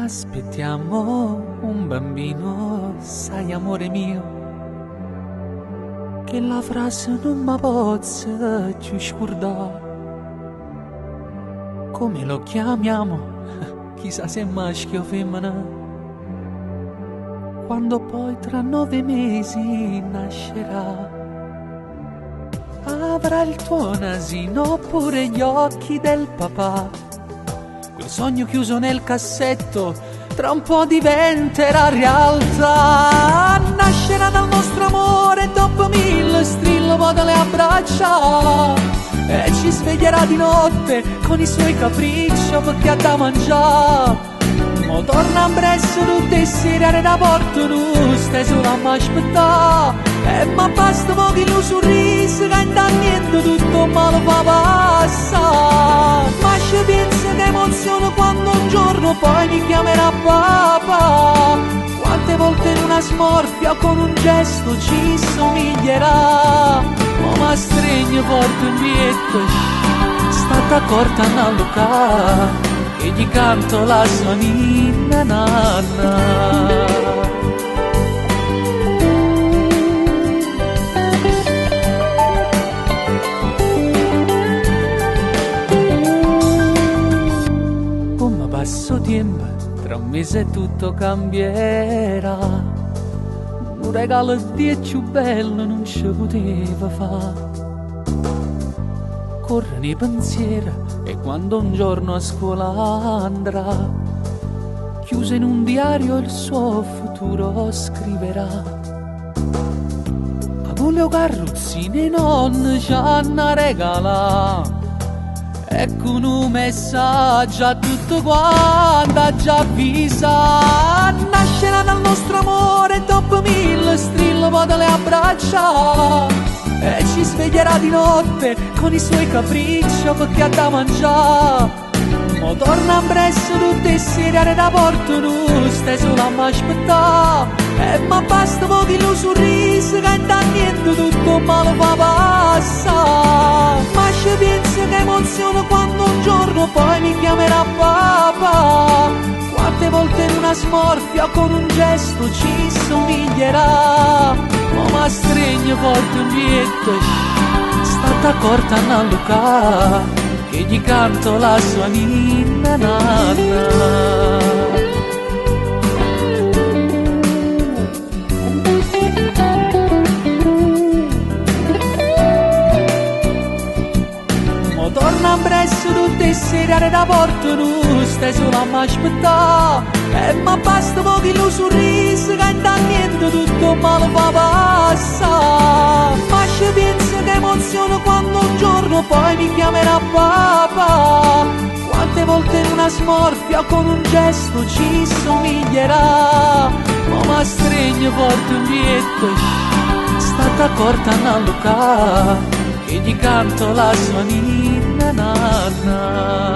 Aspettiamo un bambino, sai amore mio, che la frase non mi possa più scordare. Come lo chiamiamo? Chissà se è maschio o femmina. Quando poi tra 9 mesi nascerà, avrà il tuo nasino oppure gli occhi del papà. Quel sogno chiuso nel cassetto tra un po' diventerà realtà. Nascerà dal nostro amore dopo 1000 strillo poi le abbraccia, e ci sveglierà di notte con i suoi capricci perché ha da mangiare. Mo torna presso tutte le sere da porto nu steso la m'aspettà, e ma basta pochi lu sorriso che niente tutto male fa passare. Ma ci pensa che emozione quando un giorno poi mi chiamerà papà. Quante volte in una smorfia o con un gesto ci somiglierà. Ma stringe forte un bietto, stata accorta a Luca, e gli canto la sua ninna nanna. Come passo tempo, tra un mese tutto cambierà. Un regalo di più bello non ci poteva fare. Corrono i pensieri e quando un giorno a scuola andrà, chiuso in un diario il suo futuro scriverà. A quelle carrozzine non ci hanno regalato, ecco un messaggio a tutto quanto ha già avvisato. Nascerà dal nostro amore dopo 1000 strillo poi le abbraccia, e ci sveglierà di notte con i suoi capricci perché ha da mangiare. Mo torna presso tutte le sere da porto nu steso la m'aspettà, e ma basta pochi lu sorriso che niente tutto male fa passare. Ma ci pensa che emozione quando un giorno poi mi chiamerà papà. Quante volte in una smorfia con un gesto ci somiglierà. Ma stringe forte un bietto, stata accorta a Luca, che gli canto la sua ninna nanna. Torna presso tutte le sere da porto nu steso la m'aspettà, e ma basta pochi lu sorriso che niente tutto male fa passare. Ma ci pensa che emozione quando un giorno poi mi chiamerà papà. Quante volte in una smorfia con un gesto ci somiglierà. Ma stringe forte un bietto, stata accorta a Luca, e gli canto la sua ninna nanna.